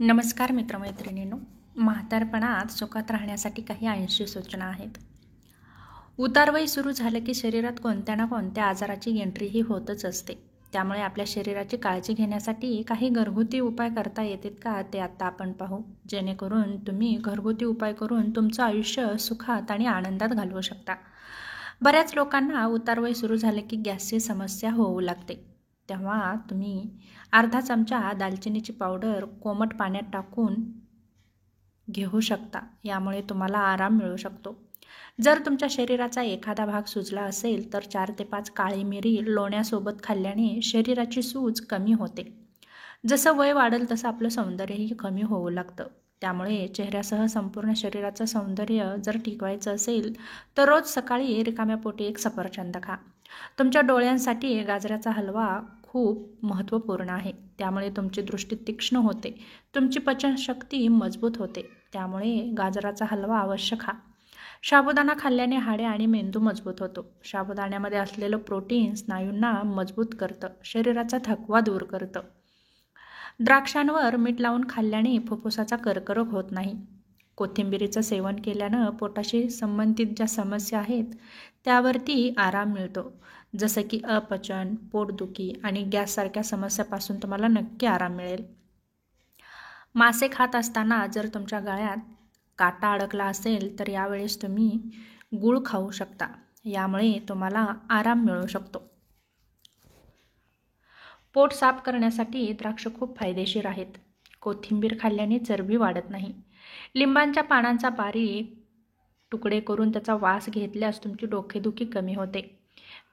नमस्कार मित्रमैत्रिणींनो, म्हातारपणात सुखात राहण्यासाठी काही 80 सूचना आहेत. उतारवय सुरू झालं की शरीरात कोणत्या ना कोणत्या आजाराची एंट्री ही होतच असते. त्यामुळे आपल्या शरीराची काळजी घेण्यासाठी काही घरगुती उपाय करता येतात का ते आता आपण पाहू, जेणेकरून तुम्ही घरगुती उपाय करून तुमचं आयुष्य सुखात आणि आनंदात घालवू शकता. बऱ्याच लोकांना उतारवय सुरू झालं की गॅसची समस्या होऊ लागते. तेव्हा तुम्ही अर्धा चमचा दालचिनीची पावडर कोमट पाण्यात टाकून घेऊ शकता. यामुळे तुम्हाला आराम मिळू शकतो. जर तुमच्या शरीराचा एखादा भाग सुजला असेल तर 4 ते 5 काळी मिरी लोण्यासोबत खाल्ल्याने शरीराची सूज कमी होते. जसं वय वाढेल तसं आपलं सौंदर्यही कमी होऊ लागतं. त्यामुळे चेहऱ्यासह संपूर्ण शरीराचं सौंदर्य जर टिकवायचं असेल तर रोज सकाळी रिकाम्या पोटी एक सफरचंद खा. तुमच्या डोळ्यांसाठी गाजराचा हलवा खूप महत्त्वपूर्ण आहे. त्यामुळे तुमची दृष्टी तीक्ष्ण होते, तुमची पचनशक्ती मजबूत होते. त्यामुळे गाजराचा हलवा अवश्य खा. साबुदाणा खाल्ल्याने हाडे आणि मेंदू मजबूत होतो. साबुदाण्यामध्ये असलेलं प्रोटीन स्नायूंना मजबूत करतं, शरीराचा थकवा दूर करतं. द्राक्षांवर मीठ लावून खाल्ल्याने फुफ्फुसाचा कर्करोग होत नाही. कोथिंबिरीचं सेवन केल्यानं पोटाशी संबंधित ज्या समस्या आहेत त्यावरती आराम मिळतो. जसं की अपचन, पोटदुखी आणि गॅससारख्या समस्यापासून तुम्हाला नक्की आराम मिळेल. मासे खात असताना जर तुमच्या गळ्यात काटा अडकला असेल तर यावेळेस तुम्ही गूळ खाऊ शकता. यामुळे तुम्हाला आराम मिळू शकतो. पोट साफ करण्यासाठी द्राक्ष खूप फायदेशीर आहेत. कोथिंबीर खाल्ल्याने चरबी वाढत नाही. लिंबांच्या पानांचा बारीक तुकडे करून त्याचा वास घेतल्यास तुमची डोकेदुखी कमी होते.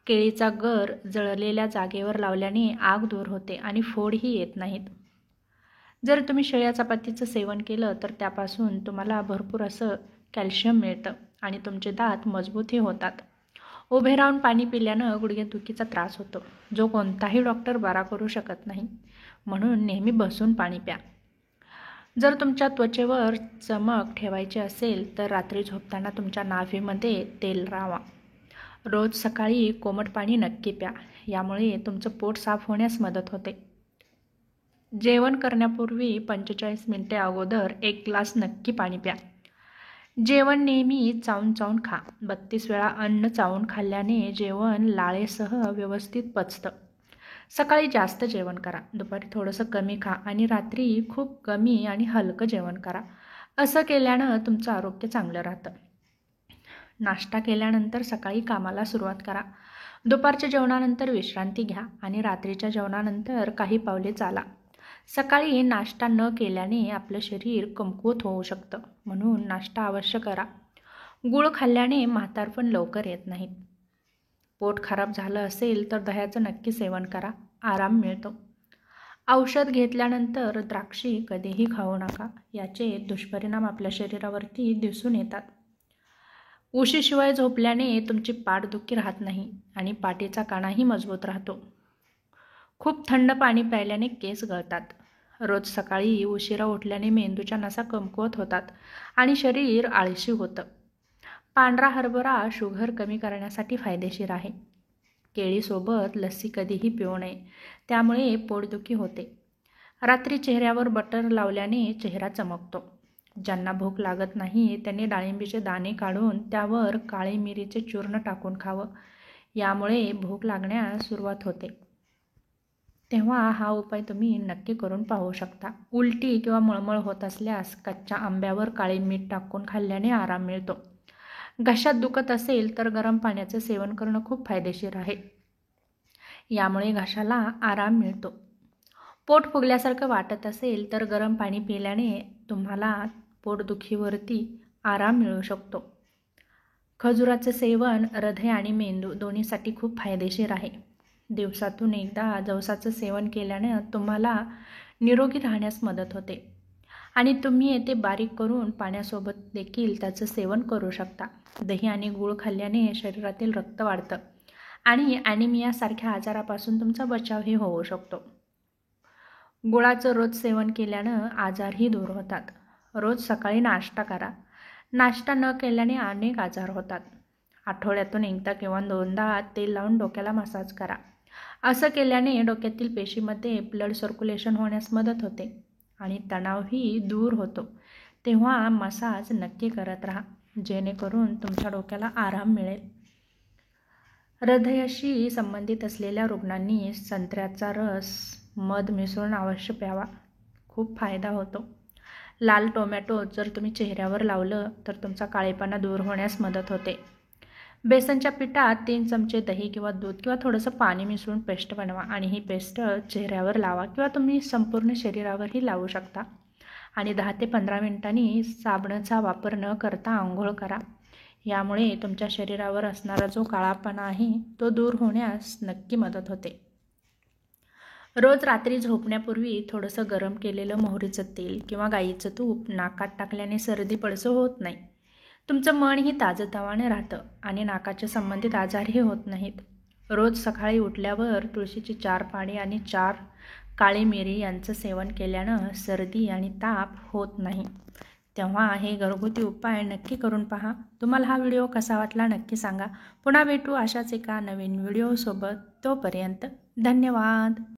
केळीचा गर जळलेल्या जागेवर लावल्याने आग दूर होते आणि फोडही येत नाहीत. जर तुम्ही शिळ्या चपातीचं सेवन केलं तर त्यापासून तुम्हाला भरपूर असं कॅल्शियम मिळतं आणि तुमचे दात मजबूतही होतात. उभे राहून पाणी पिल्यानं गुडघेदुखीचा त्रास होतो, जो कोणताही डॉक्टर बरा करू शकत नाही. म्हणून नेहमी बसून पाणी प्या. जर तुमच्या त्वचेवर चमक ठेवायची असेल तर रात्री झोपताना तुमच्या नाभीमध्ये तेल लावा. रोज सकाळी कोमट पाणी नक्की प्या. यामुळे तुमचं पोट साफ होण्यास मदत होते. जेवण करण्यापूर्वी 45 मिनिटे अगोदर 1 ग्लास नक्की पाणी प्या. जेवण नेहमी चावून चावून खा. 32 वेळा अन्न चावून खाल्ल्याने जेवण लाळेसह व्यवस्थित पचतं. सकाळी जास्त जेवण करा, दुपारी थोडंसं कमी खा आणि रात्री खूप कमी आणि हलकं जेवण करा. असं केल्यानं तुमचं आरोग्य चांगलं राहतं. नाश्ता केल्यानंतर सकाळी कामाला सुरुवात करा. दुपारच्या जेवणानंतर विश्रांती घ्या आणि रात्रीच्या जेवणानंतर काही पावले चाला. सकाळी नाश्ता न केल्याने आपलं शरीर कमकुवत होऊ शकतं, म्हणून नाश्ता अवश्य करा. गूळ खाल्ल्याने म्हातारपण लवकर येत नाही. पोट खराब झालं असेल तर दह्याचं नक्की सेवन करा, आराम मिळतो. औषध घेतल्यानंतर द्राक्षी कधीही खाऊ नका. याचे दुष्परिणाम आपल्या शरीरावरती दिसून येतात. उशीशिवाय झोपल्याने तुमची पाठदुखी राहत नाही आणि पाठीचा कणाही मजबूत राहतो. खूप थंड पाणी प्यायल्याने केस गळतात. रोज सकाळी उशिरा उठल्याने मेंदूच्या नसा कमकुवत होतात आणि शरीर आळशी होतं. पांढरा हरभरा शुगर कमी करण्यासाठी फायदेशीर आहे. केळीसोबत लस्सी कधीही पिऊ नये, त्यामुळे पोटदुखी होते. रात्री चेहऱ्यावर बटर लावल्याने चेहरा चमकतो. ज्यांना भूक लागत नाही त्यांनी डाळिंबीचे दाणे काढून त्यावर काळी मिरीचे चूर्ण टाकून खावं. यामुळे भूक लागण्यास सुरुवात होते. तेव्हा हा उपाय तुम्ही नक्की करून पाहू शकता. उलटी किंवा मळमळ होत असल्यास कच्च्या आंब्यावर काळे मीठ टाकून खाल्ल्याने आराम मिळतो. घशात दुखत असेल तर गरम पाण्याचं सेवन करणं खूप फायदेशीर आहे. यामुळे घशाला आराम मिळतो. पोट फुगल्यासारखं वाटत असेल तर गरम पाणी पिल्याने तुम्हाला पोटदुखीवरती आराम मिळू शकतो. खजुराचं सेवन हृदय आणि मेंदू दोन्हीसाठी खूप फायदेशीर आहे. दिवसातून एकदा जवसाचं सेवन केल्याने तुम्हाला निरोगी राहण्यास मदत होते आणि तुम्ही ते बारीक करून पाण्यासोबत देखील त्याचं सेवन करू शकता. दही आणि गूळ खाल्ल्याने शरीरातील रक्त वाढतं आणि ॲनिमियासारख्या आजारापासून तुमचा बचावही होऊ शकतो. गुळाचं रोज सेवन केल्यानं आजारही दूर होतात. रोज सकाळी नाश्ता करा. नाश्ता न केल्याने अनेक आजार होतात. आठवड्यातून एकदा किंवा 2दा तेल लावून डोक्याला मसाज करा. असं केल्याने डोक्यातील पेशीमध्ये ब्लड सर्क्युलेशन होण्यास मदत होते आणि तणावही दूर होतो. तेव्हा मसाज नक्की करत राहा, जेणेकरून तुमच्या डोक्याला आराम मिळेल. हृदयाशी संबंधित असलेल्या रुग्णांनी संत्र्याचा रस मध मिसळून अवश्य प्यावा. खूप फायदा होतो. लाल टोमॅटो जर तुम्ही चेहऱ्यावर लावलं तर तुमचा काळेपणा दूर होण्यास मदत होते. बेसनच्या पिठात 3 चमचे दही किंवा दूध किंवा थोडंसं पाणी मिसळून पेस्ट बनवा आणि ही पेस्ट चेहऱ्यावर लावा किंवा तुम्ही संपूर्ण शरीरावरही लावू शकता. आणि 10 ते 15 मिनिटांनी साबणाचा वापर न करता आंघोळ करा. यामुळे तुमच्या शरीरावर असणारा जो काळापणा आहे तो दूर होण्यास नक्की मदत होते. रोज रात्री झोपण्यापूर्वी थोडंसं गरम केलेलं मोहरीचं तेल किंवा गाईचं तूप नाकात टाकल्याने सर्दी पडसं होत नाही. तुमचं मनही ताजंतवानं राहतं आणि नाकाच्या संबंधित आजारही होत नाहीत. रोज सकाळी उठल्यावर तुळशीची 4 पाने आणि 4 काळी मिरी यांचं सेवन केल्यानं सर्दी आणि ताप होत नाही. तेव्हा हे घरगुती उपाय नक्की करून पहा. तुम्हाला हा व्हिडिओ कसा वाटला नक्की सांगा. पुन्हा भेटू अशाच एका नवीन व्हिडिओसोबत. तोपर्यंत धन्यवाद.